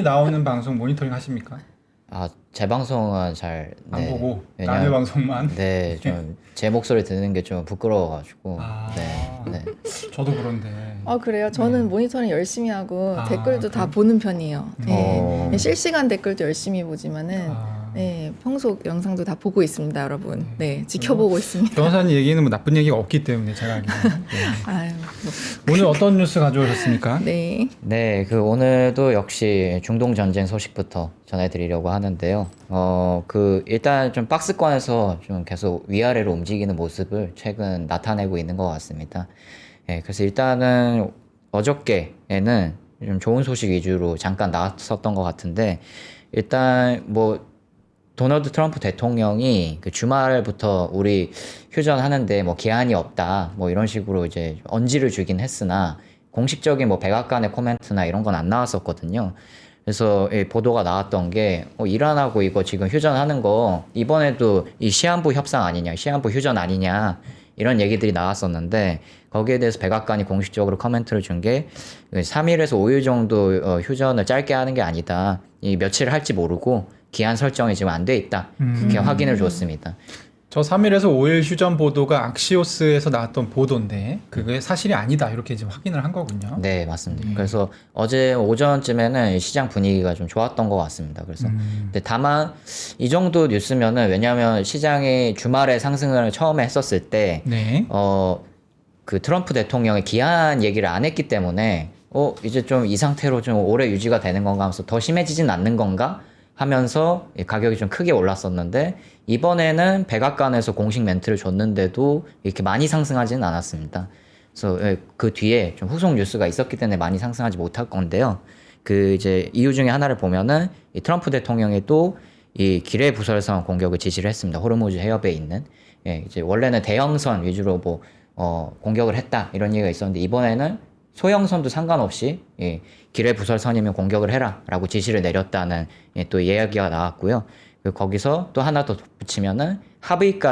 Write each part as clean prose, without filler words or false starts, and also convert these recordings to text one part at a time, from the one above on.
나오는 방송 모니터링 하십니까? 아, 제 방송은 잘 안 네. 보고 왜냐면 남의 방송만? 네, 좀 제 목소리 듣는 게 좀 부끄러워가지고 아, 네. 저도 그런데. 아 그래요? 저는 네. 모니터링 열심히 하고 아, 댓글도 다 그래요? 보는 편이에요. 네. 어. 실시간 댓글도 열심히 보지만은 아, 네, 평소 영상도 다 보고 있습니다, 여러분. 네, 지켜보고 있습니다. 변호사님 얘기는 뭐 나쁜 얘기가 없기 때문에 제가 알기로는. 네. 아유, 오늘 어떤 뉴스 가져오셨습니까? 네. 네, 그 오늘도 역시 중동 전쟁 소식부터 전해드리려고 하는데요. 일단 좀 박스권에서 좀 계속 위아래로 움직이는 모습을 최근 나타내고 있는 것 같습니다. 예, 그래서 일단은 어저께에는 좀 좋은 소식 위주로 잠깐 나왔었던 것 같은데, 일단 뭐 도널드 트럼프 대통령이 그 주말부터 우리 휴전하는데 뭐 기한이 없다 뭐 이런 식으로 이제 언지를 주긴 했으나 공식적인 뭐 백악관의 코멘트나 이런 건 안 나왔었거든요. 그래서 이 보도가 나왔던 게 이란하고 이거 지금 휴전하는 거 이번에도 이 시한부 협상 아니냐, 시한부 휴전 아니냐 이런 얘기들이 나왔었는데, 거기에 대해서 백악관이 공식적으로 코멘트를 준 게 3일에서 5일 정도 휴전을 짧게 하는 게 아니다. 이 며칠 할지 모르고 기한 설정이 지금 안 돼 있다. 그렇게 확인을 줬습니다. 저 3일에서 5일 휴전 보도가 악시오스에서 나왔던 보도인데 그게 사실이 아니다 이렇게 지금 확인을 한 거군요. 네, 맞습니다. 그래서 어제 오전쯤에는 시장 분위기가 좀 좋았던 것 같습니다. 그래서 근데 다만 이 정도 뉴스면은, 왜냐하면 시장이 주말에 상승을 처음에 했었을 때 네. 그 트럼프 대통령의 기한 얘기를 안 했기 때문에 이제 좀 이 상태로 좀 오래 유지가 되는 건가 하면서 더 심해지진 않는 건가 하면서 가격이 좀 크게 올랐었는데, 이번에는 백악관에서 공식 멘트를 줬는데도 이렇게 많이 상승하지는 않았습니다. 그래서 그 뒤에 좀 후속 뉴스가 있었기 때문에 많이 상승하지 못할 건데요. 그 이제 이유 중에 하나를 보면은 이 트럼프 대통령이 또 이 기뢰 부설선 공격을 지시를 했습니다. 호르무즈 해협에 있는. 이제 원래는 대형선 위주로 뭐 공격을 했다 이런 얘기가 있었는데, 이번에는 소형선도 상관없이 기뢰 부설선이면 공격을 해라 라고 지시를 내렸다는 또 이야기가 나왔고요. 거기서 또 하나 더 붙이면은 합의가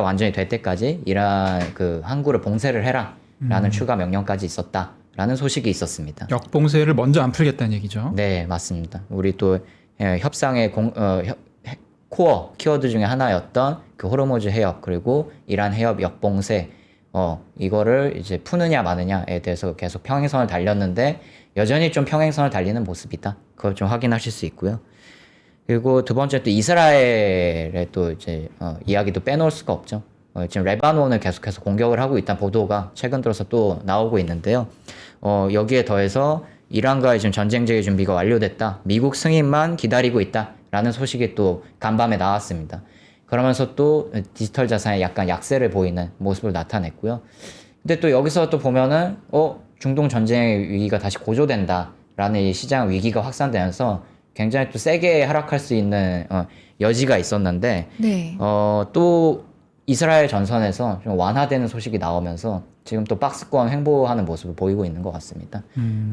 완전히 될 때까지 이란 그 항구를 봉쇄를 해라 라는 추가 명령까지 있었다 라는 소식이 있었습니다. 역봉쇄를 먼저 안 풀겠다는 얘기죠. 네, 맞습니다. 우리 또 협상의 코어 키워드 중에 하나였던 그 호르무즈 해협 그리고 이란 해협 역봉쇄, 이거를 이제 푸느냐 마느냐에 대해서 계속 평행선을 달렸는데 여전히 좀 평행선을 달리는 모습이다. 그걸 좀 확인하실 수 있고요. 그리고 두 번째 또 이스라엘의 또 이제 이야기도 빼놓을 수가 없죠. 지금 레바논을 계속해서 공격을 하고 있다는 보도가 최근 들어서 또 나오고 있는데요. 여기에 더해서 이란과의 지금 전쟁 제의 준비가 완료됐다. 미국 승인만 기다리고 있다라는 소식이 또 간밤에 나왔습니다. 그러면서 또 디지털 자산에 약간 약세를 보이는 모습을 나타냈고요. 근데 또 여기서 또 보면은 중동 전쟁의 위기가 다시 고조된다라는 이 시장 위기가 확산되면서 굉장히 또 세게 하락할 수 있는 여지가 있었는데, 네. 또 이스라엘 전선에서 좀 완화되는 소식이 나오면서 지금 또 박스권 횡보하는 모습을 보이고 있는 것 같습니다.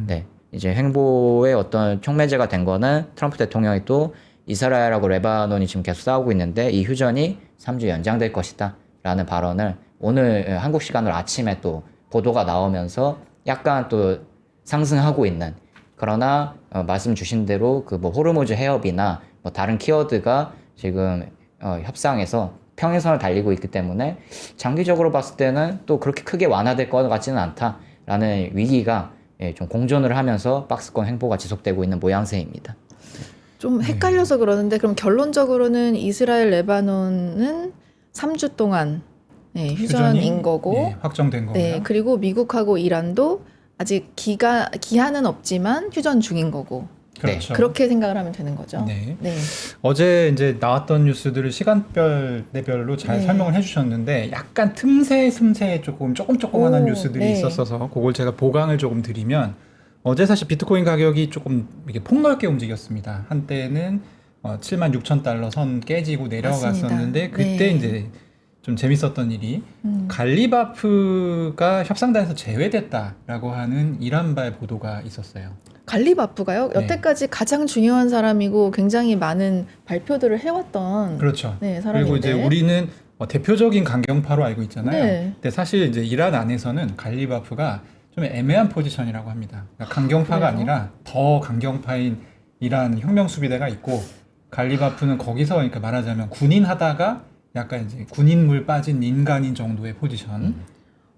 네, 이제 횡보의 어떤 촉매제가 된 거는 트럼프 대통령이 또 이스라엘하고 레바논이 지금 계속 싸우고 있는데 이 휴전이 3주 연장될 것이다 라는 발언을 오늘 한국 시간으로 아침에 또 보도가 나오면서 약간 또 상승하고 있는, 그러나 말씀 주신 대로 그 뭐 호르무즈 해협이나 뭐 다른 키워드가 지금 협상에서 평행선을 달리고 있기 때문에 장기적으로 봤을 때는 또 그렇게 크게 완화될 것 같지는 않다라는 위기가 좀 공존을 하면서 박스권 횡보가 지속되고 있는 모양새입니다. 좀 헷갈려서 그러는데 그럼 결론적으로는 이스라엘 레바논은 3주 동안 휴전인 거고, 확정된 거고요. 네, 그리고 미국하고 이란도 아직 기한은 없지만 휴전 중인 거고. 그렇죠. 그렇게 생각을 하면 되는 거죠. 네. 네. 어제 이제 나왔던 뉴스들을 시간대별로 잘 네. 설명을 해주셨는데 약간 틈새 조금조그만한 오, 뉴스들이 네. 있었어서 그걸 제가 보강을 조금 드리면, 어제 사실 비트코인 가격이 조금 이렇게 폭넓게 움직였습니다. 한때는 76,000달러 선 깨지고 내려갔었는데, 맞습니다. 그때 네. 이제 좀 재밌었던 일이 갈리바프가 협상단에서 제외됐다라고 하는 이란발 보도가 있었어요. 갈리바프가요? 네. 여태까지 가장 중요한 사람이고 굉장히 많은 발표들을 해왔던 그렇죠. 네, 사람인데. 그리고 이제 우리는 대표적인 강경파로 알고 있잖아요. 네. 근데 사실 이제 이란 안에서는 갈리바프가 좀 애매한 포지션이라고 합니다. 그러니까 강경파가 그래요? 아니라 더 강경파인 이란 혁명 수비대가 있고 갈리바프는 거기서 그러니까 말하자면 군인 하다가 약간 이제 군인물 빠진 민간인 정도의 포지션.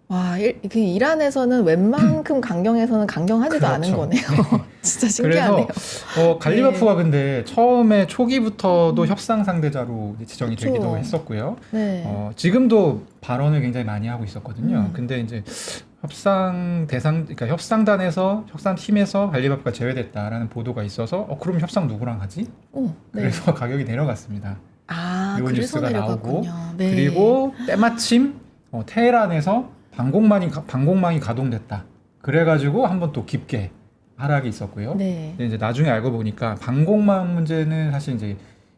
와, 그 이란에서는 웬만큼 강경에서는 강경하지도 않은 그렇죠. 거네요. 진짜 신기하네요. 그래서 갈리바프가 근데 처음에 초기부터도 협상 상대자로 이제 지정이 그쵸. 되기도 했었고요. 네. 지금도 발언을 굉장히 많이 하고 있었거든요. 근데 이제 그러니까 협상단에서 협상팀에서 갈리바프가 제외됐다라는 보도가 있어서 그럼 협상 누구랑 하지? 네. 그래서 가격이 내려갔습니다. 아, 요 그래서 뉴스가 내려갔군요. 나오고 네. 그리고 때마침 테헤란에서 방공망이 가동됐다. 그래가지고 한번 또 깊게 하락이 있었고요. 네. 근데 이제 나중에 알고 보니까 방공망 문제는 사실 이제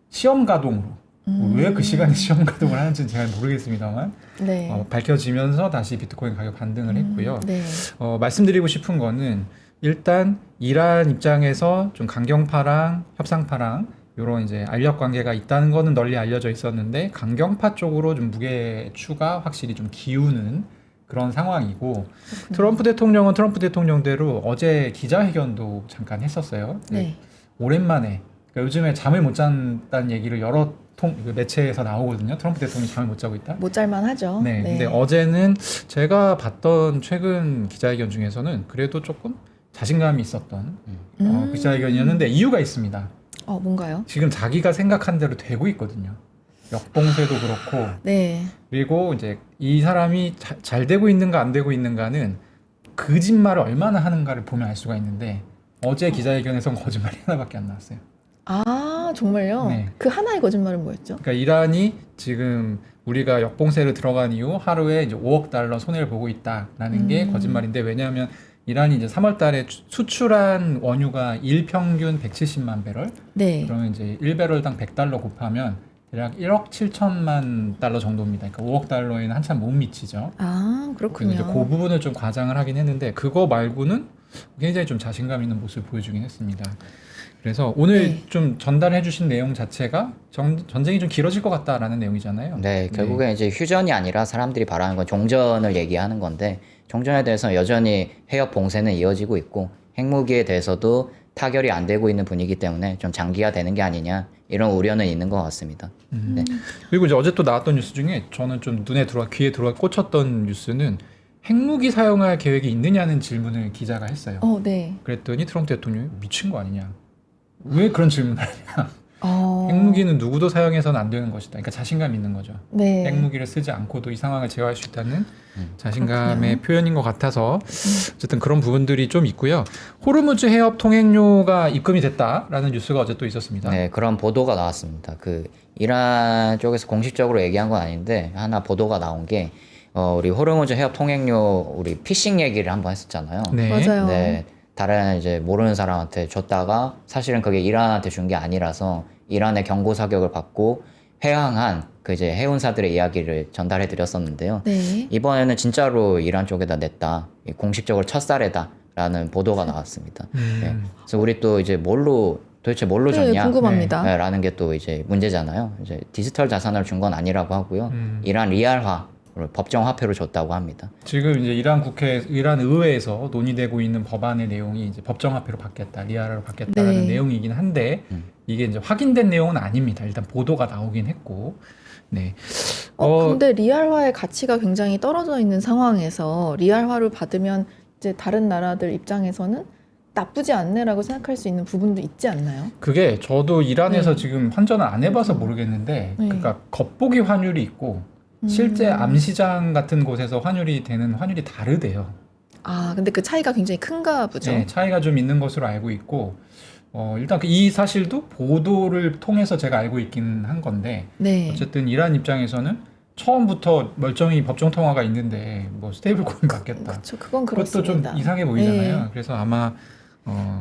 시험 가동으로 왜 그 시간에 시험 가동을 하는지는 잘 모르겠습니다만 네. 밝혀지면서 다시 비트코인 가격 반등을 했고요. 네. 말씀드리고 싶은 거는 일단 이란 입장에서 좀 강경파랑 협상파랑 이런 이제 알력 관계가 있다는 거는 널리 알려져 있었는데 강경파 쪽으로 좀 무게추가 확실히 좀 기우는 그런 상황이고 트럼프 대통령은 트럼프 대통령대로 어제 기자회견도 잠깐 했었어요. 네. 오랜만에 그러니까 요즘에 잠을 못 잔다는 얘기를 여러 매체에서 나오거든요. 트럼프 대통령이 잠을 못 자고 있다. 못 잘만 하죠. 네. 근데 어제는 제가 봤던 최근 기자회견 중에서는 그래도 조금 자신감이 있었던 기자회견이었는데 이유가 있습니다. 뭔가요? 지금 자기가 생각한 대로 되고 있거든요. 역봉쇄도 그렇고 네. 그리고 이제 이 사람이 잘 되고 있는가 안 되고 있는가는 거짓말을 얼마나 하는가를 보면 알 수가 있는데 어제 기자회견에서는 거짓말이 하나밖에 안 나왔어요. 아, 정말요? 네. 그 하나의 거짓말은 뭐였죠? 그러니까 이란이 지금 우리가 역봉쇄를 들어간 이후 하루에 이제 5억 달러 손해를 보고 있다라는 게 거짓말인데 왜냐하면 이란이 이제 3월 달에 수출한 원유가 일평균 170만 배럴 네. 그러면 이제 1배럴당 100달러 곱하면 대략 1억 7천만 달러 정도입니다. 그러니까 5억 달러에는 한참 못 미치죠. 아, 그래서 그렇군요. 이제 그 부분을 좀 과장을 하긴 했는데 그거 말고는 굉장히 좀 자신감 있는 모습을 보여주긴 했습니다. 그래서 오늘 네. 좀 전달해 주신 내용 자체가 전쟁이 좀 길어질 것 같다라는 내용이잖아요. 네, 결국에 이제 휴전이 아니라 사람들이 바라는 건 종전을 얘기하는 건데 종전에 대해서 여전히 해협 봉쇄는 이어지고 있고 핵무기에 대해서도 타결이 안 되고 있는 분위기 때문에 좀 장기화되는 게 아니냐 이런 우려는 있는 것 같습니다. 네. 그리고 이제 어제 또 나왔던 뉴스 중에 저는 좀 귀에 들어와 꽂혔던 뉴스는 핵무기 사용할 계획이 있느냐는 질문을 기자가 했어요. 네. 그랬더니 트럼프 대통령이 미친 거 아니냐. 왜 그런 질문을 하냐. 어. 핵무기는 누구도 사용해서는 안 되는 것이다. 그러니까 자신감 있는 거죠. 네. 핵무기를 쓰지 않고도 이 상황을 제어할 수 있다는 자신감의 그렇군요. 표현인 것 같아서 어쨌든 그런 부분들이 좀 있고요. 호르무즈 해협 통행료가 입금이 됐다라는 뉴스가 어제 또 있었습니다. 네, 그런 보도가 나왔습니다. 그 이란 쪽에서 공식적으로 얘기한 건 아닌데 하나 보도가 나온 게 우리 호르무즈 해협 통행료 우리 피싱 얘기를 한번 했었잖아요. 네. 맞아요. 네, 다른 이제 모르는 사람한테 줬다가 사실은 그게 이란한테 준 게 아니라서 이란의 경고 사격을 받고 회항한 그 이제 해운사들의 이야기를 전달해 드렸었는데요. 네. 이번에는 진짜로 이란 쪽에다 냈다. 공식적으로 첫 사례다라는 보도가 나왔습니다. 네. 그래서 우리 또 이제 도대체 뭘로 네, 줬냐? 궁금합니다. 네, 라는 게 또 이제 문제잖아요. 이제 디지털 자산을 준 건 아니라고 하고요. 이란 리알화 법정 화폐로 줬다고 합니다. 지금 이제 이란 의회에서 논의되고 있는 법안의 내용이 이제 법정화폐로 받겠다, 리아라로 받겠다라는 네. 내용이긴 한데 이게 이제 확인된 내용은 아닙니다. 일단 보도가 나오긴 했고, 네. 근데 리알화의 가치가 굉장히 떨어져 있는 상황에서 리알화를 받으면 이제 다른 나라들 입장에서는 나쁘지 않네라고 생각할 수 있는 부분도 있지 않나요? 그게 저도 이란에서 네. 지금 환전을 안 해봐서 모르겠는데, 네. 그러니까 겉보기 환율이 있고 실제 암시장 같은 곳에서 환율이 다르대요. 아, 근데 그 차이가 굉장히 큰가 보죠. 네, 차이가 좀 있는 것으로 알고 있고, 일단 이 사실도 보도를 통해서 제가 알고 있긴 한 건데, 네. 어쨌든 이란 입장에서는 처음부터 멀쩡히 법정 통화가 있는데 뭐 스테이블 코인 받겠다. 그렇죠. 그건 그것도 그렇습니다. 좀 이상해 보이잖아요. 네. 그래서 아마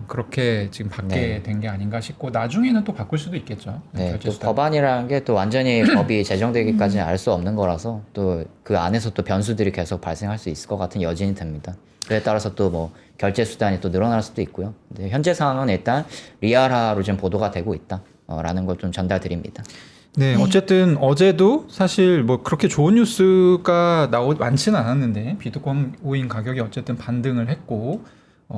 그렇게 지금 받게 네. 된 게 아닌가 싶고 나중에는 또 바꿀 수도 있겠죠. 네, 결제 또 수단. 법안이라는 게 또 완전히 법이 제정되기까지는 알 수 없는 거라서 또 그 안에서 또 변수들이 계속 발생할 수 있을 것 같은 여진이 됩니다. 그에 따라서 또 뭐 결제 수단이 또 늘어날 수도 있고요. 근데 현재 상황은 일단 리알화로 지금 보도가 되고 있다라는 걸 좀 전달드립니다. 네, 네. 어쨌든 어제도 사실 뭐 그렇게 좋은 뉴스가 많지는 않았는데 비트코인 가격이 어쨌든 반등을 했고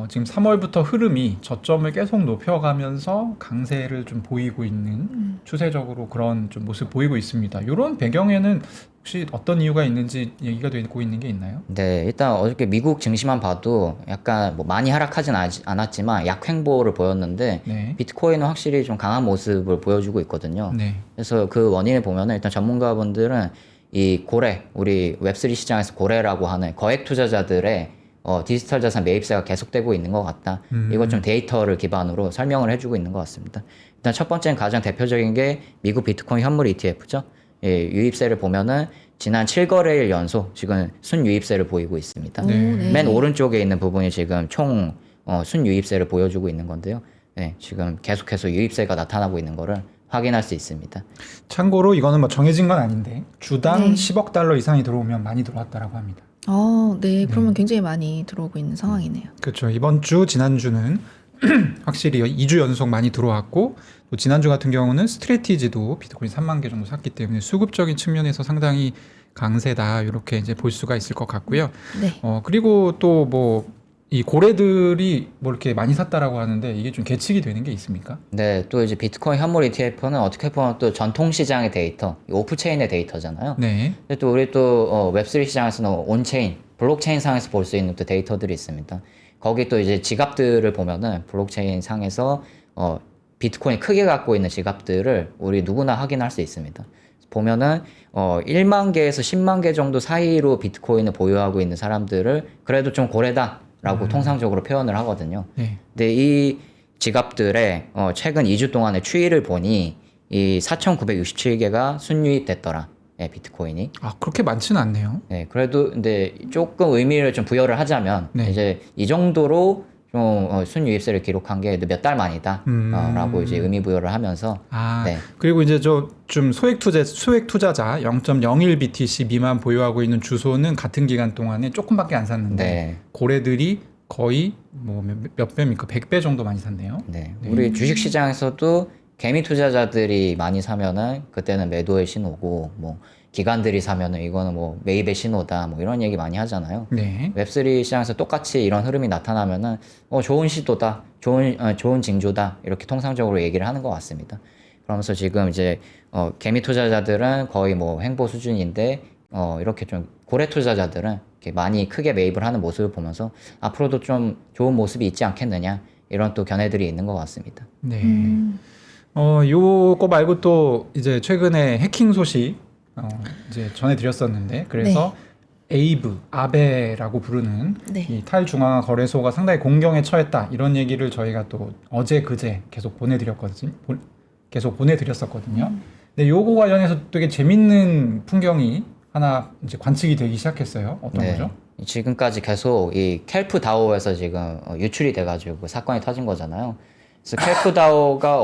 지금 3월부터 흐름이 저점을 계속 높여가면서 강세를 좀 보이고 있는 추세적으로 그런 좀 모습 보이고 있습니다. 이런 배경에는 혹시 어떤 이유가 있는지 얘기가 되고 있는 게 있나요? 네, 일단 어저께 미국 증시만 봐도 약간 뭐 많이 하락하진 않았지만 약횡보를 보였는데 네. 비트코인은 확실히 좀 강한 모습을 보여주고 있거든요. 네. 그래서 그 원인을 보면은 일단 전문가분들은 이 고래, 우리 웹3 시장에서 고래라고 하는 거액 투자자들의 디지털 자산 매입세가 계속되고 있는 것 같다. 이것 좀 데이터를 기반으로 설명을 해주고 있는 것 같습니다. 일단 첫 번째는 가장 대표적인 게 미국 비트코인 현물 ETF죠. 예, 유입세를 보면은 지난 7거래일 연속 지금 순유입세를 보이고 있습니다. 오, 네. 맨 오른쪽에 있는 부분이 지금 총 순유입세를 보여주고 있는 건데요. 네, 지금 계속해서 유입세가 나타나고 있는 거를 확인할 수 있습니다. 참고로 이거는 뭐 정해진 건 아닌데 주당 네. 10억 달러 이상이 들어오면 많이 들어왔다라고 합니다. 네. 그러면 굉장히 많이 들어오고 있는 상황이네요. 그렇죠. 이번 주, 지난주는 확실히 2주 연속 많이 들어왔고 또 지난주 같은 경우는 스트레티지도 비트코인 3만 개 정도 샀기 때문에 수급적인 측면에서 상당히 강세다 이렇게 이제 볼 수가 있을 것 같고요. 네. 그리고 또 뭐 이 고래들이 뭐 이렇게 많이 샀다라고 하는데 이게 좀 계측이 되는 게 있습니까? 네, 또 이제 비트코인 현물 ETF는 어떻게 보면 또 전통 시장의 데이터, 오프체인의 데이터잖아요. 네. 근데 또 우리 또 웹3 시장에서는 온체인, 블록체인 상에서 볼 수 있는 또 데이터들이 있습니다. 거기 또 이제 지갑들을 보면은 블록체인 상에서 비트코인 크게 갖고 있는 지갑들을 우리 누구나 확인할 수 있습니다. 보면은 1만 개에서 10만 개 정도 사이로 비트코인을 보유하고 있는 사람들을 그래도 좀 고래다라고 통상적으로 표현을 하거든요. 네. 근데 이 지갑들의 최근 2주 동안의 추이를 보니 이 4,967개가 순유입됐더라. 예, 비트코인이. 아, 그렇게 많지는 않네요. 네, 그래도 근데 조금 의미를 좀 부여를 하자면 네. 이제 이 정도로 좀 순유입세를 기록한 게 몇 달 만이다 라고 이제 의미 부여를 하면서 네. 그리고 이제 좀 소액 투자자 0.01 BTC 미만 보유하고 있는 주소는 같은 기간 동안에 조금밖에 안 샀는데 네. 고래들이 거의 뭐 몇 배입니까? 100배 정도 많이 샀네요. 네. 우리 주식 시장에서도 개미 투자자들이 많이 사면은 그때는 매도의 신호고 뭐 기관들이 사면은 이거는 뭐 매입의 신호다 뭐 이런 얘기 많이 하잖아요. 네. 웹3 시장에서 똑같이 이런 흐름이 나타나면은 좋은 시도다, 좋은 징조다 이렇게 통상적으로 얘기를 하는 것 같습니다. 그러면서 지금 이제 개미 투자자들은 거의 뭐 횡보 수준인데 이렇게 좀 고래 투자자들은 이렇게 많이 크게 매입을 하는 모습을 보면서 앞으로도 좀 좋은 모습이 있지 않겠느냐 이런 또 견해들이 있는 것 같습니다. 네. 요거 말고 또 이제 최근에 해킹 소식 이제 전해드렸었는데 그래서 아베라고 부르는 네. 이 탈중앙화 거래소가 상당히 공경에 처했다 이런 얘기를 저희가 또 어제 그제 계속 보내드렸었거든요. 근데 요거 관련해서 되게 재밌는 풍경이 하나 이제 관측이 되기 시작했어요. 어떤 네. 거죠? 지금까지 계속 이 켈프 다오에서 지금 유출이 돼가지고 사건이 터진 거잖아요. 그래서 켈프 다오가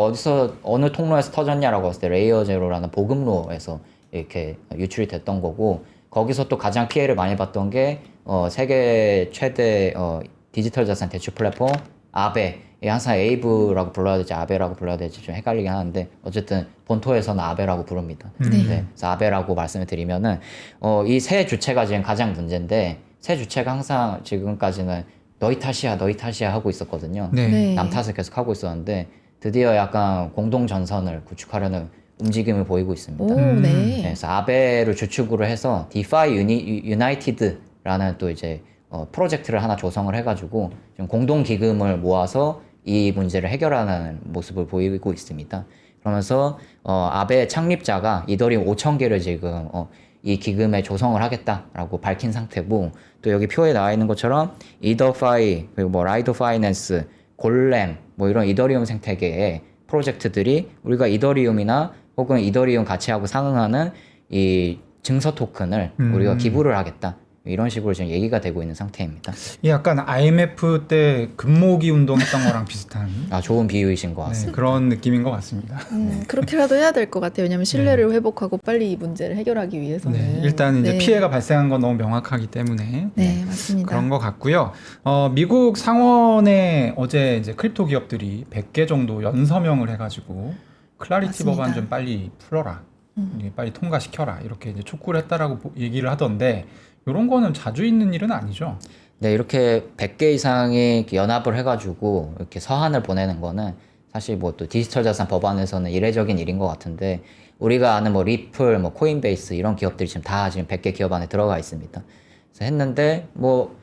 어느 통로에서 터졌냐라고 했을 때 레이어 제로라는 보급로에서 이렇게 유출이 됐던 거고 거기서 또 가장 피해를 많이 봤던 게 세계 최대 디지털 자산 대출 플랫폼 아베. 항상 에이브라고 불러야 될지 아베라고 불러야 될지 좀 헷갈리긴 하는데 어쨌든 본토에서는 아베라고 부릅니다. 네. 네, 그래서 아베라고 말씀을 드리면은 이 세 주체가 지금 가장 문제인데 세 주체가 항상 지금까지는 너희 탓이야 하고 있었거든요. 네. 네. 남 탓을 계속 하고 있었는데 드디어 약간 공동 전선을 구축하려는 움직임을 보이고 있습니다. 오, 네. 네, 네. 그래서 아베를 주축으로 해서 디파이 유나이티드라는 또 이제 프로젝트를 하나 조성을 해가지고 지금 공동 기금을 모아서 이 문제를 해결하는 모습을 보이고 있습니다. 그러면서 아베 창립자가 이더리움 5,000개를 지금 이 기금에 조성을 하겠다라고 밝힌 상태고 또 여기 표에 나와 있는 것처럼 이더파이 그리고 뭐 라이더 파이낸스 골렘 뭐 이런 이더리움 생태계의 프로젝트들이 우리가 이더리움이나 혹은 이더리움 가치하고 상응하는 이 증서 토큰을 우리가 기부를 하겠다. 이런 식으로 지금 얘기가 되고 있는 상태입니다. 이 약간 IMF 때 금모기 운동했던 거랑 비슷한 좋은 비유이신 것 네, 같습니다. 그런 느낌인 것 같습니다. 그렇게라도 해야 될 것 같아요. 왜냐하면 신뢰를 회복하고 빨리 이 문제를 해결하기 위해서는. 네, 일단 이제 네. 피해가 발생한 건 너무 명확하기 때문에 네, 맞습니다. 그런 것 같고요. 미국 상원에 어제 이제 크립토 기업들이 100개 정도 연서명을 해가지고 클라리티 맞습니다. 법안 좀 빨리 풀어라 이게 빨리 통과시켜라 이렇게 이제 촉구를 했다라고 얘기를 하던데 이런 거는 자주 있는 일은 아니죠. 네, 이렇게 100개 이상이 이렇게 연합을 해가지고 이렇게 서한을 보내는 거는 사실 뭐 또 디지털 자산 법안에서는 이례적인 일인 것 같은데 우리가 아는 뭐 리플, 뭐 코인베이스 이런 기업들이 지금 다 지금 100개 기업 안에 들어가 있습니다. 그래서 했는데 뭐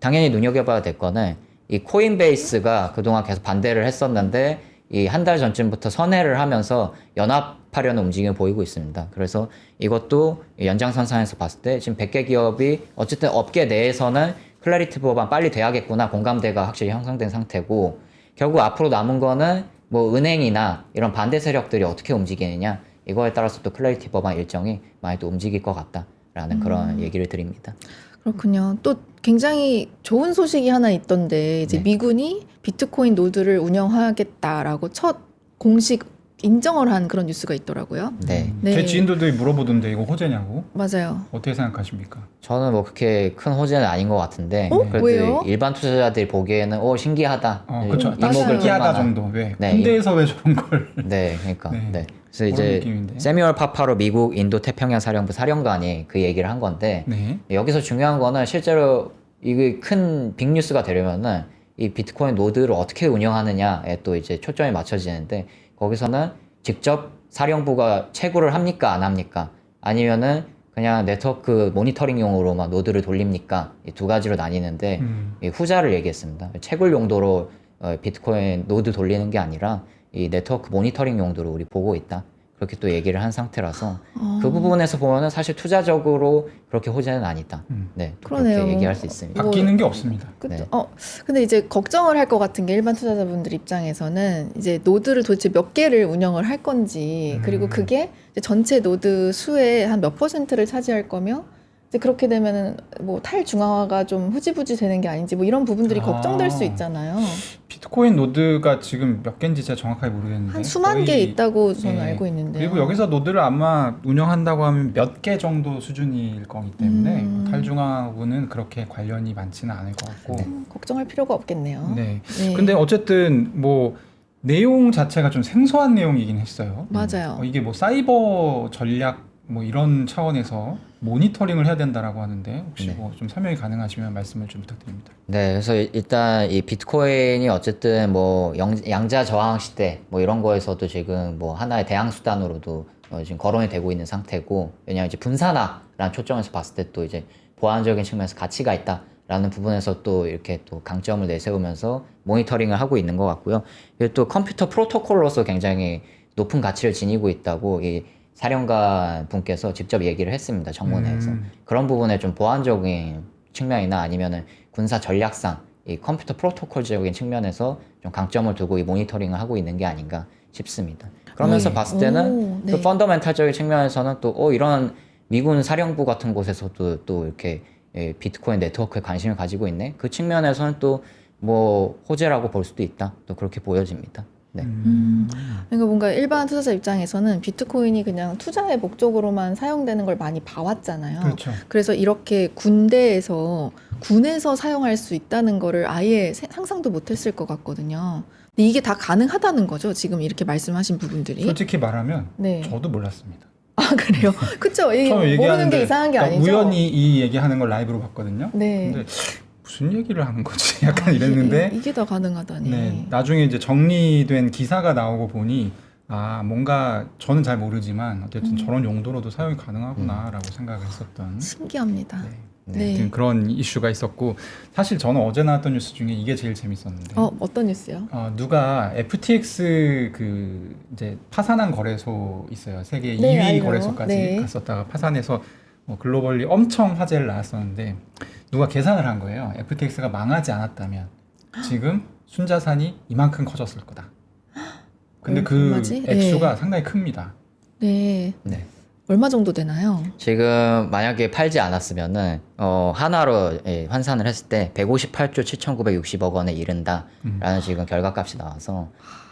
당연히 눈여겨봐야 될 거는 이 코인베이스가 그동안 계속 반대를 했었는데 이 한 달 전쯤부터 선회를 하면서 연합하려는 움직임을 보이고 있습니다. 그래서 이것도 연장선상에서 봤을 때 지금 100개 기업이 어쨌든 업계 내에서는 클래리티 법안 빨리 돼야겠구나 공감대가 확실히 형성된 상태고 결국 앞으로 남은 거는 뭐 은행이나 이런 반대 세력들이 어떻게 움직이느냐 이거에 따라서 또 클래리티 법안 일정이 많이 또 움직일 것 같다라는 그런 얘기를 드립니다. 그렇군요. 또 굉장히 좋은 소식이 하나 있던데 이제 네. 미군이 비트코인 노드를 운영하겠다라고 첫 공식 인정을 한 그런 뉴스가 있더라고요. 네. 네. 제 지인들도 물어보던데 이거 호재냐고. 맞아요. 어떻게 생각하십니까? 저는 뭐 그렇게 큰 호재는 아닌 것 같은데 어? 그래도 왜요? 일반 투자자들이 보기에는 신기하다. 그렇죠. 딱 맞아요. 신기하다 만한. 정도. 왜? 네. 군대에서 왜 저런 걸? 네, 그러니까 네. 네. 그래서 그런 이제 느낌인데. 세뮤얼 파파로 미국 인도 태평양 사령부 사령관이 그 얘기를 한 건데 네. 여기서 중요한 거는 실제로 이게 큰 빅뉴스가 되려면은 이 비트코인 노드를 어떻게 운영하느냐에 또 이제 초점이 맞춰지는데 거기서는 직접 사령부가 채굴을 합니까 안 합니까 아니면은 그냥 네트워크 모니터링용으로만 노드를 돌립니까 이 두 가지로 나뉘는데 이 후자를 얘기했습니다. 채굴 용도로 비트코인 노드 돌리는 게 아니라 이 네트워크 모니터링 용도로 우리 보고 있다. 그렇게 또 얘기를 한 상태라서 그 부분에서 보면은 사실 투자적으로 그렇게 호재는 아니다. 네, 그러네요. 그렇게 얘기할 수 있습니다. 바뀌는 게 없습니다. 그쵸? 네. 근데 이제 걱정을 할 것 같은 게 일반 투자자분들 입장에서는 이제 노드를 도대체 몇 개를 운영을 할 건지 그리고 그게 이제 전체 노드 수의 한 몇 퍼센트를 차지할 거며 이제 그렇게 되면은 뭐 탈중앙화가 좀 흐지부지 되는 게 아닌지 뭐 이런 부분들이 걱정될 수 있잖아요. 비트코인 노드가 지금 몇 개인지 제가 정확하게 모르겠는데 한 수만 거의- 개 있다고 저는 네. 알고 있는데요. 그리고 여기서 노드를 아마 운영한다고 하면 몇 개 정도 수준일 거기 때문에 탈중앙하고는 그렇게 관련이 많지는 않을 것 같고. 걱정할 필요가 없겠네요. 네. 네. 근데 어쨌든 뭐 내용 자체가 좀 생소한 내용이긴 했어요. 맞아요. 이게 뭐 사이버 전략 뭐 이런 차원에서 모니터링을 해야 된다라고 하는데 혹시 네. 뭐 좀 설명이 가능하시면 말씀을 좀 부탁드립니다. 네, 그래서 일단 이 비트코인이 어쨌든 뭐 양자 저항 시대 뭐 이런 거에서도 지금 뭐 하나의 대항 수단으로도 지금 거론이 되고 있는 상태고 왜냐하면 이제 분산화라는 초점에서 봤을 때 또 이제 보안적인 측면에서 가치가 있다라는 부분에서 또 이렇게 또 강점을 내세우면서 모니터링을 하고 있는 것 같고요. 그리고 또 컴퓨터 프로토콜로서 굉장히 높은 가치를 지니고 있다고 이 사령관 분께서 직접 얘기를 했습니다. 청문회에서. 그런 부분에 좀 보안적인 측면이나 아니면은 군사 전략상 이 컴퓨터 프로토콜적인 측면에서 좀 강점을 두고 이 모니터링을 하고 있는 게 아닌가 싶습니다. 그러면서 네. 봤을 때는 오, 네. 또 펀더멘탈적인 측면에서는 또 이런 미군 사령부 같은 곳에서도 또 이렇게 비트코인 네트워크에 관심을 가지고 있네. 그 측면에서는 또 뭐 호재라고 볼 수도 있다. 또 그렇게 보여집니다. 네. 그러니까 뭔가 일반 투자자 입장에서는 비트코인이 그냥 투자의 목적으로만 사용되는 걸 많이 봐왔잖아요. 그렇죠. 그래서 이렇게 군에서 사용할 수 있다는 거를 아예 상상도 못했을 것 같거든요. 근데 이게 다 가능하다는 거죠. 지금 이렇게 말씀하신 부분들이. 솔직히 말하면 네. 저도 몰랐습니다. 아 그래요? 그쵸? 이게 처음 모르는 얘기하는데 게 이상한 게 그러니까 아니죠. 우연히 이 얘기하는 걸 라이브로 봤거든요. 네. 근데 무슨 얘기를 하는 거지? 약간 아, 이랬는데 이게 다 가능하다니. 네, 나중에 이제 정리된 기사가 나오고 보니 뭔가 저는 잘 모르지만 어쨌든 저런 용도로도 사용이 가능하구나라고 생각을 했었던 신기합니다. 네. 네. 아무튼 그런 이슈가 있었고 사실 저는 어제 나왔던 뉴스 중에 이게 제일 재밌었는데 어떤 뉴스요? 누가 FTX 그 이제 파산한 거래소 있어요. 세계 네, 2위 알죠. 거래소까지 네. 갔었다가 파산해서 글로벌리 엄청 화제를 낳았었는데 누가 계산을 한 거예요. FTX가 망하지 않았다면 지금 순자산이 이만큼 커졌을 거다. 근데 그 얼마지? 액수가 상당히 큽니다. 네. 네. 얼마 정도 되나요? 지금 만약에 팔지 않았으면은 하나로 환산을 했을 때 158조 7,960억 원에 이른다라는 지금 결과값이 나와서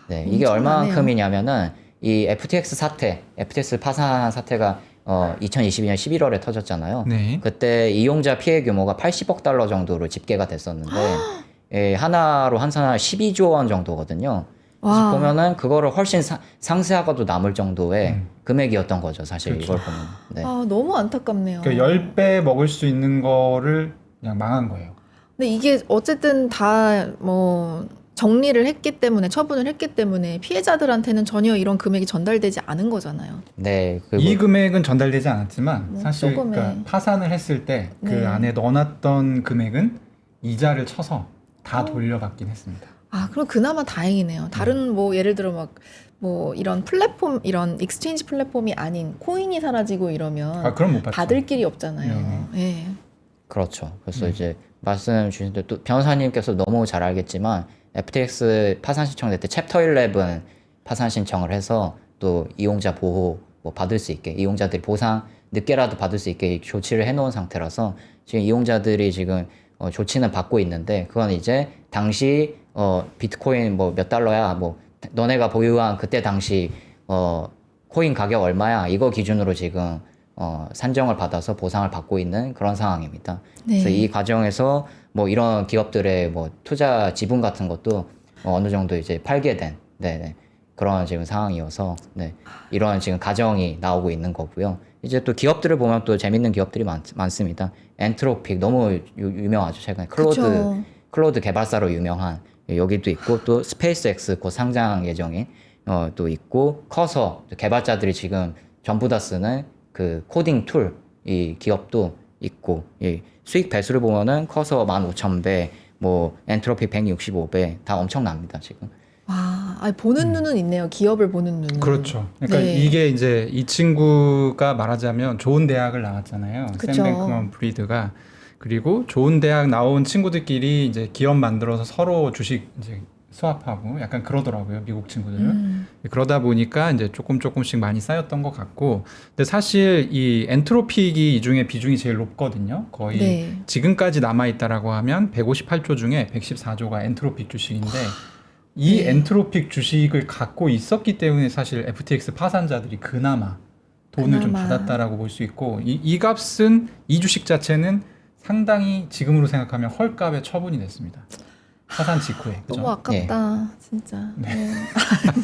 네, 이게 엄청나네요. 얼마만큼이냐면은 이 FTX 파산 사태가 2022년 11월에 터졌잖아요. 네. 그때 이용자 피해 규모가 80억 달러 정도로 집계가 됐었는데 하나로 환산하면 12조 원 정도거든요. 와. 보면은 그거를 훨씬 상세하고도 남을 정도의 금액이었던 거죠. 사실 그렇죠. 이걸 보면. 네. 아, 너무 안타깝네요. 그러니까 10배 먹을 수 있는 거를 그냥 망한 거예요. 근데 이게 어쨌든 다 뭐 정리를 했기 때문에 처분을 했기 때문에 피해자들한테는 전혀 이런 금액이 전달되지 않은 거잖아요. 네. 이 금액은 전달되지 않았지만 뭐 사실 조금의- 그러니까 파산을 했을 때 그 네. 안에 넣어놨던 금액은 이자를 쳐서 다 어. 돌려받긴 했습니다. 아, 그럼 그나마 다행이네요. 다른 뭐 예를 들어 막 뭐 이런 플랫폼 이런 익스체인지 플랫폼이 아닌 코인이 사라지고 이러면 아, 그럼 못 받죠. 받을 길이 없잖아요. 예. 그렇죠. 그래서 이제 말씀 주신 대로 또 변호사님께서 너무 잘 알겠지만 FTX 파산 신청될 때 챕터 11 파산 신청을 해서 또 이용자 보호 뭐 받을 수 있게 이용자들이 보상 늦게라도 받을 수 있게 조치를 해놓은 상태라서 지금 이용자들이 지금 조치는 받고 있는데 그건 이제 당시 비트코인 뭐 몇 달러야 뭐 너네가 보유한 그때 당시 코인 가격 얼마야 이거 기준으로 지금 산정을 받아서 보상을 받고 있는 그런 상황입니다. 네. 그래서 이 과정에서 뭐 이런 기업들의 뭐 투자 지분 같은 것도 어느 정도 이제 팔게 된 네네, 그런 지금 상황이어서 네, 이런 지금 가정이 나오고 있는 거고요. 이제 또 기업들을 보면 또 재밌는 기업들이 많습니다. 엔트로픽 너무 유명하죠. 최근에 그쵸. 클로드 개발사로 유명한 여기도 있고 또 스페이스X 곧 상장 예정인 또 있고 커서 개발자들이 지금 전부 다 쓰는 그 코딩 툴 이 기업도 있고 이 수익 배수를 보면은 커서 15,000배 뭐 엔트로피 165배 다 엄청납니다 지금. 와, 아니, 보는 눈은 있네요. 기업을 보는 눈은. 그렇죠. 그러니까 네. 이게 이제 이 친구가 말하자면 좋은 대학을 나왔잖아요. 그쵸. 샘 뱅크먼 프리드가. 그리고 좋은 대학 나온 친구들끼리 이제 기업 만들어서 서로 주식 이제 스왑하고 약간 그러더라고요. 미국 친구들은. 그러다 보니까 이제 조금씩 많이 쌓였던 것 같고. 근데 사실 이 엔트로픽이 이 중에 비중이 제일 높거든요. 거의 네. 지금까지 남아있다라고 하면 158조 중에 114조가 엔트로픽 주식인데 이 네. 엔트로픽 주식을 갖고 있었기 때문에 사실 FTX 파산자들이 그나마 돈을 좀 그나마. 받았다라고 볼 수 있고 이 값은 이 주식 자체는 상당히 지금으로 생각하면 헐값에 처분이 됐습니다. 파산 직후에. 그죠? 너무 아깝다, 진짜. 네.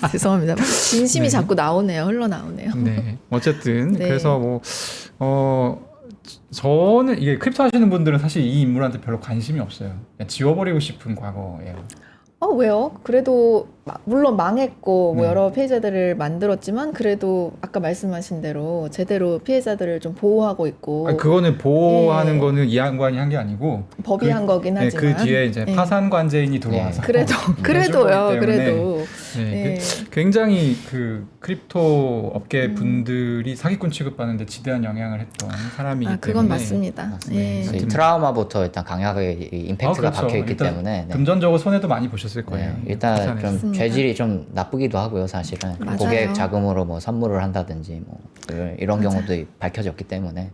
죄송합니다. 진심이 네. 자꾸 나오네요. 흘러나오네요. 네. 어쨌든 네. 그래서 뭐 저는 이게 크립토 하시는 분들은 사실 이 인물한테 별로 관심이 없어요. 그냥 지워버리고 싶은 과거예요. 왜요? 그래도 물론 망했고 뭐 네. 여러 피해자들을 만들었지만 그래도 아까 말씀하신 대로 제대로 피해자들을 좀 보호하고 있고 아니, 그거는 보호하는 예. 거는 이 양반이 한 게 아니고 법이 한 거긴 네, 하지만 그 뒤에 이제 예. 파산 관제인이 들어와서 그래도 해준 그래도요. 거기 때문에 그래도 네, 예. 굉장히 그 크립토 업계 분들이 사기꾼 취급받는데 지대한 영향을 했던 사람이기 때문에 그건 맞습니다. 맞습니다. 예. 그래서 이 하여튼- 트라우마부터 일단 강하게 이 임팩트가 그렇죠. 박혀 있기 일단 때문에 네. 금전적으로 손해도 많이 보셨을 거예요. 네, 일단 좀 맞습니다. 죄질이 좀 나쁘기도 하고요, 사실은. 맞아요. 고객 자금으로 뭐 선물을 한다든지 뭐 이런 맞아요. 경우도 밝혀졌기 때문에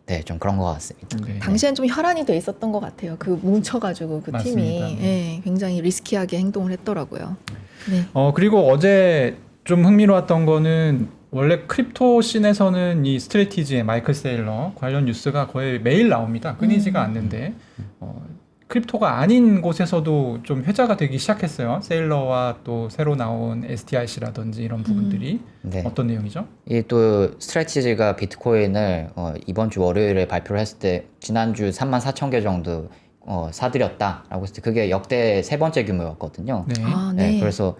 네, 좀 그런 것 같습니다. 네. 당시엔 좀 혈안이 돼 있었던 것 같아요. 그 뭉쳐가지고 그 맞습니다. 팀이 예, 굉장히 리스키하게 행동을 했더라고요. 네. 그리고 어제 좀 흥미로웠던 거는 원래 크립토 씬에서는 이 스트레티지의 마이클 세일러 관련 뉴스가 거의 매일 나옵니다. 끊이지가 않는데 크립토가 아닌 곳에서도 좀 회자가 되기 시작했어요. 세일러와 또 새로 나온 STRC라든지 이런 부분들이 네. 어떤 내용이죠? 이 또 스트레티지가 비트코인을 이번 주 월요일에 발표를 했을 때 지난주 34,000개 정도 사들였다라고 했을 때 그게 역대 세 번째 규모였거든요. 네. 아, 네, 네. 그래서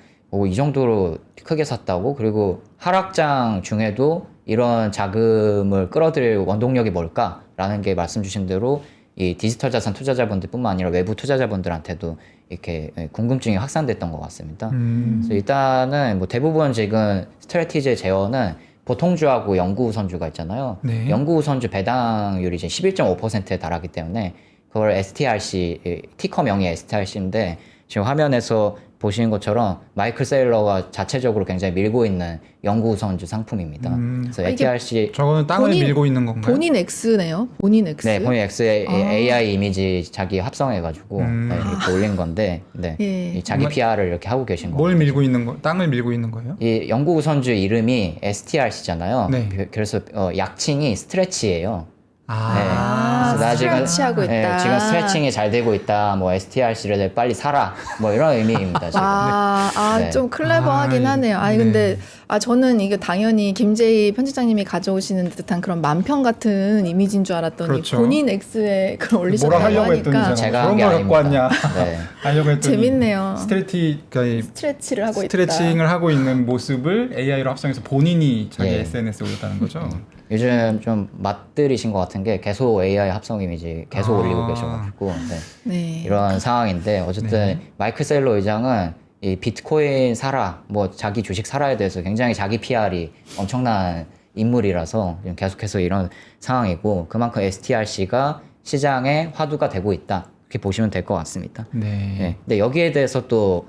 이 정도로 크게 샀다고 그리고 하락장 중에도 이런 자금을 끌어들일 원동력이 뭘까라는 게 말씀 주신 대로 이 디지털 자산 투자자분들뿐만 아니라 외부 투자자분들한테도 이렇게 궁금증이 확산됐던 것 같습니다. 그래서 일단은 뭐 대부분 지금 스트래티지의 재원은 보통주하고 연구우선주가 있잖아요. 네. 연구우선주 배당률이 이제 11.5%에 달하기 때문에 그걸 STRC, 티커명이 STRC인데 지금 화면에서 보시는 것처럼 마이클 세일러가 자체적으로 굉장히 밀고 있는 연구우선주 상품입니다. 그래서 이게 STRC 저거는 땅을 본인- 밀고 있는 건가요? 본인 X네요. 본인 X. 네, 본인 X의 아. AI 이미지 자기 합성해가지고 네, 이렇게 올린 건데, 네, 예. 이 자기 PR을 이렇게 하고 계신 거예요. 뭘 밀고 있는 거? 땅을 밀고 있는 거예요? 이 연구우선주 이름이 STRC잖아요. 네. 그래서 약칭이 스트레치예요. 아, 그래서 나 지금 스트레치하고 있다. 지금 스트레칭이 잘 되고 있다. 뭐 STRC를 빨리 사라. 뭐 이런 의미입니다. 지금. 네. 좀 클레버하긴 아, 하네요. 아니, 네. 근데, 저는 이게 당연히 김재희 편집장님이 가져오시는 듯한 그런 만평 같은 이미지인 줄 알았더니 그렇죠. 본인 X에 그걸 뭐라 올리셨다고 하려고 하니까 했더니 제가 그런 한 게 걸 갖고 아닙니다. 왔냐 네. 하려고 했더니 재밌네요. 스트레치를 하고 있다. 스트레칭을 하고 있는 모습을 AI로 합성해서 본인이 자기 예. SNS에 올렸다는 거죠. 요즘 좀 맛들이신 것 같은 게 계속 AI 합성 이미지 계속 아. 올리고 계셔가지고 네. 네. 이런 상황인데 어쨌든 네. 마이클 셀러 의장은 이 비트코인 사라, 뭐 자기 주식 사라에 대해서 굉장히 자기 PR이 엄청난 인물이라서 지금 계속해서 이런 상황이고 그만큼 STRC가 시장에 화두가 되고 있다 이렇게 보시면 될 것 같습니다. 네. 예. 근데 여기에 대해서 또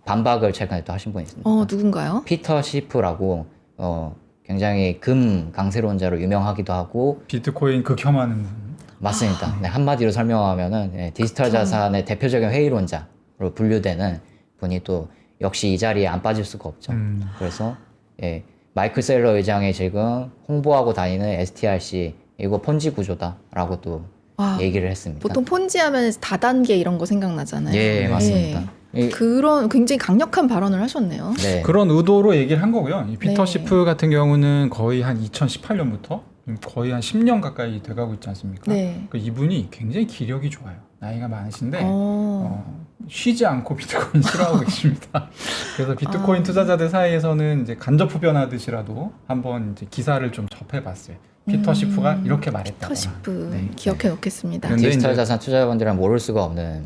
반박을 최근에 또 하신 분이 있습니다. 누군가요? 피터 시프라고 굉장히 금 강세론자로 유명하기도 하고 비트코인 극혐하는 분. 맞습니다. 네, 한마디로 설명하면은 디지털 자산의 대표적인 회의론자로 분류되는 분이 또 역시 이 자리에 안 빠질 수가 없죠. 그래서 마이클 셀러 의장이 지금 홍보하고 다니는 STRC 이거 폰지 구조다라고 또 얘기를 했습니다. 보통 폰지 하면 다단계 이런 거 생각나잖아요. 예, 맞습니다. 그런 굉장히 강력한 발언을 하셨네요. 네. 그런 의도로 얘기를 한 거고요. 이 피터 네. 시프 같은 경우는 거의 한 2018년부터 거의 한 10년 가까이 돼가고 있지 않습니까? 네. 이분이 굉장히 기력이 좋아요. 나이가 많으신데 쉬지 않고 비트코인 싫어하고 계십니다. 그래서 비트코인 투자자들 사이에서는 이제 간접 흡연하듯이라도 한번 이제 기사를 좀 접해봤어요. 피터 시프가 이렇게 말했다. 피터 시프 네. 기억해 놓겠습니다. 근데 디지털 이제- 자산 투자자분들은 모를 수가 없는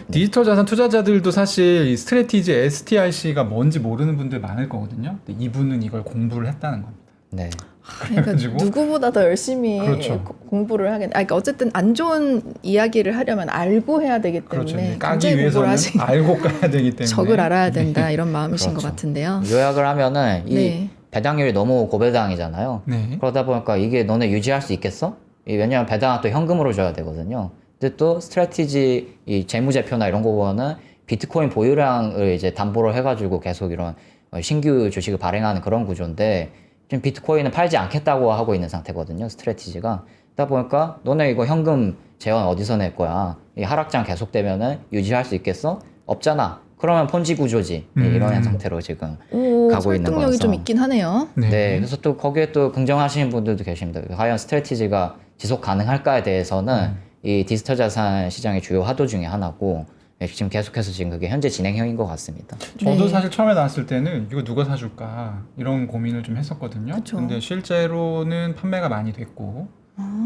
디지털 자산 투자자들도 사실 이 스트래티지 STRC가 뭔지 모르는 분들 많을 거거든요. 근데 이분은 이걸 공부를 했다는 겁니다. 네. 그러니까 그래가지고- 누구보다 더 열심히 그렇죠. 공부를 하겠네. 그러니까 어쨌든 안 좋은 이야기를 하려면 알고 해야 되기 때문에 그렇죠. 이제 까기 굉장히 공부를 위해서는 하신 알고 까야 되기 때문에 적을 알아야 된다 이런 마음이신 그렇죠. 것 같은데요. 요약을 하면은 이 네. 배당률이 너무 고배당이잖아요. 네. 그러다 보니까 이게 너네 유지할 수 있겠어? 왜냐면 배당은 또 현금으로 줘야 되거든요. 근데 또 스트래티지 이 재무제표나 이런 거 보면은 비트코인 보유량을 이제 담보로 해가지고 계속 이런 신규 주식을 발행하는 그런 구조인데 지금 비트코인은 팔지 않겠다고 하고 있는 상태거든요. 스트래티지가. 그러다 보니까 너네 이거 현금 재원 어디서 낼 거야? 이 하락장 계속되면은 유지할 수 있겠어? 없잖아. 그러면 폰지 구조지. 이런 상태로 지금 가고 있는 설득력이 거라서. 좀 있긴 하네요. 네. 그래서 또 거기에 또 긍정하시는 분들도 계십니다. 과연 스트래티지가 지속 가능할까에 대해서는 이 디지털 자산 시장의 주요 화두 중에 하나고 지금 계속해서 지금 그게 현재 진행형인 것 같습니다. 저도 네. 사실 처음에 나왔을 때는 이거 누가 사줄까 이런 고민을 좀 했었거든요. 그쵸. 근데 실제로는 판매가 많이 됐고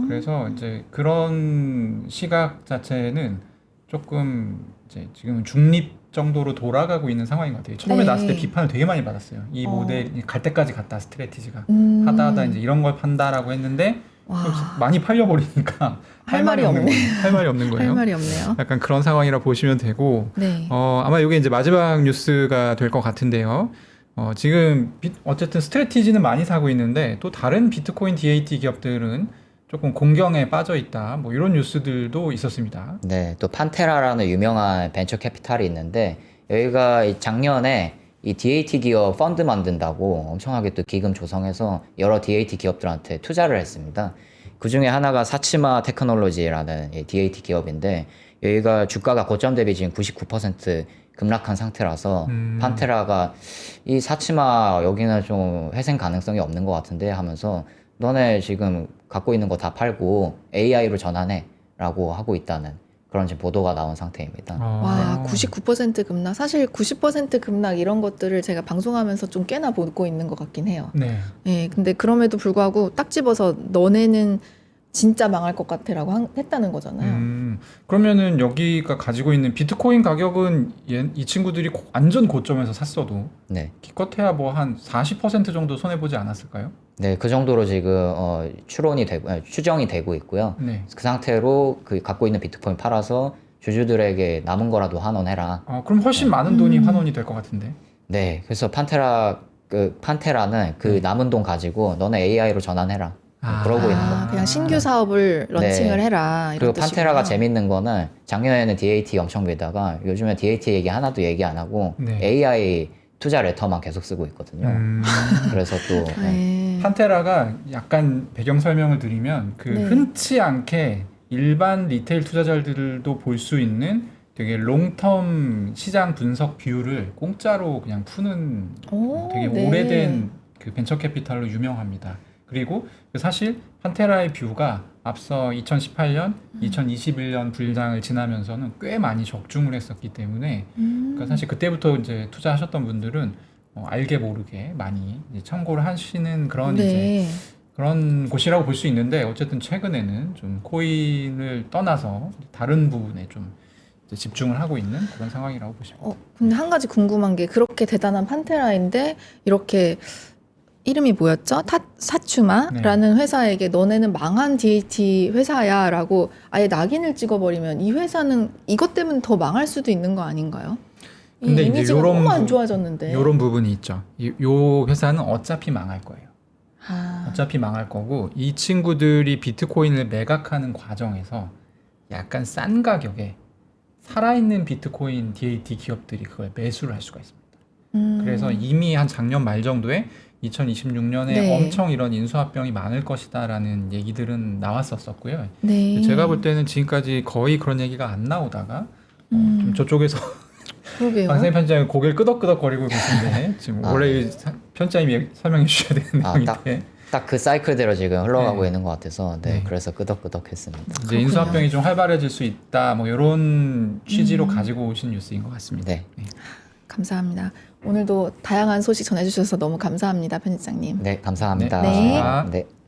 그래서 이제 그런 시각 자체는 조금 이제 지금 중립 정도로 돌아가고 있는 상황인 것 같아요. 처음에 네. 나왔을 때 비판을 되게 많이 받았어요. 이 모델 갈 때까지 갔다 스트래티지가 하다 이제 이런 걸 판다라고 했는데 와. 많이 팔려버리니까 할 말이 없는 없네. 거예요. 할 말이 없는 거예요. 할 말이 없네요. 약간 그런 상황이라 보시면 되고 네. 아마 이게 이제 마지막 뉴스가 될 것 같은데요. 지금 어쨌든 스트래티지는 많이 사고 있는데 또 다른 비트코인 DAT 기업들은 조금 공경에 빠져 있다. 뭐 이런 뉴스들도 있었습니다. 네, 또 판테라라는 유명한 벤처 캐피탈이 있는데 여기가 작년에 이 DAT 기업 펀드 만든다고 엄청나게 또 기금 조성해서 여러 DAT 기업들한테 투자를 했습니다. 그 중에 하나가 사치마 테크놀로지라는 이 DAT 기업인데 여기가 주가가 고점 대비 지금 99% 급락한 상태라서 판테라가 이 사치마 여기는 좀 회생 가능성이 없는 것 같은데 하면서 너네 지금 갖고 있는 거 다 팔고 AI로 전환해 라고 하고 있다는 그런 지금 보도가 나온 상태입니다. 와, 99% 급락. 사실 90% 급락 이런 것들을 제가 방송하면서 좀 꽤나 보고 있는 것 같긴 해요. 네. 예, 근데 그럼에도 불구하고 딱 집어서 너네는 진짜 망할 것 같아라고 했다는 거잖아요. 그러면은 여기가 가지고 있는 비트코인 가격은 이 친구들이 완전 고점에서 샀어도 네. 기껏해야 뭐 한 40% 정도 손해 보지 않았을까요? 네, 그 정도로 지금 추정이 되고 있고요. 네. 그 상태로 그 갖고 있는 비트코인 팔아서 주주들에게 남은 거라도 환원해라. 그럼 훨씬 많은 돈이 환원이 될 것 같은데. 네, 그래서 판테라는 그 남은 돈 가지고 너네 AI로 전환해라. 그러고 있는 거예요. 그냥 신규 사업을 런칭을 네. 해라. 이런 그리고 뜻이구나. 판테라가 재밌는 거는 작년에는 DAT 엄청 밀다가 요즘에 DAT 얘기 하나도 얘기 안 하고 네. AI 투자 레터만 계속 쓰고 있거든요. 그래서 또 네. 네. 판테라가 약간 배경 설명을 드리면 그 네. 흔치 않게 일반 리테일 투자자들도 볼 수 있는 되게 롱텀 시장 분석 뷰를 공짜로 그냥 푸는 오, 되게 네. 오래된 그 벤처 캐피탈로 유명합니다. 그리고 사실 판테라의 뷰가 앞서 2018년, 2021년 불장을 지나면서는 꽤 많이 적중을 했었기 때문에 그러니까 사실 그때부터 이제 투자하셨던 분들은 알게 모르게 많이 이제 참고를 하시는 그런 이제 네. 그런 곳이라고 볼 수 있는데 어쨌든 최근에는 좀 코인을 떠나서 다른 부분에 좀 이제 집중을 하고 있는 그런 상황이라고 보시면 됩니다. 근데 한 가지 궁금한 게 그렇게 대단한 판테라인데 이렇게 이름이 뭐였죠? 사추마라는 회사에게 너네는 망한 DAT 회사야라고 아예 낙인을 찍어버리면 이 회사는 이것 때문에 더 망할 수도 있는 거 아닌가요? 이 근데 이제 이미지가 요런 너무 안 부- 좋아졌는데. 이런 부분이 있죠. 요 회사는 어차피 망할 거예요. 아, 어차피 망할 거고 이 친구들이 비트코인을 매각하는 과정에서 약간 싼 가격에 살아있는 비트코인 DAT 기업들이 그걸 매수를 할 수가 있습니다. 그래서 이미 한 작년 말 정도에 2026년에 네. 엄청 이런 인수합병이 많을 것이다라는 얘기들은 나왔었고요. 네. 제가 볼 때는 지금까지 거의 그런 얘기가 안 나오다가 좀 저쪽에서 그러게요. 박사님 편집장이 고개를 끄덕끄덕거리고 계신데 지금 아, 원래 이 편집장님이 설명해 주셔야 되는 아, 내용인데 딱 그 사이클대로 지금 흘러가고 네. 있는 것 같아서 네, 네. 그래서 끄덕끄덕했습니다. 이제 그렇군요. 인수합병이 좀 활발해질 수 있다 뭐 이런 취지로 가지고 오신 뉴스인 것 같습니다. 네. 감사합니다. 오늘도 다양한 소식 전해주셔서 너무 감사합니다, 편집장님. 네, 감사합니다. 네. 감사합니다. 네.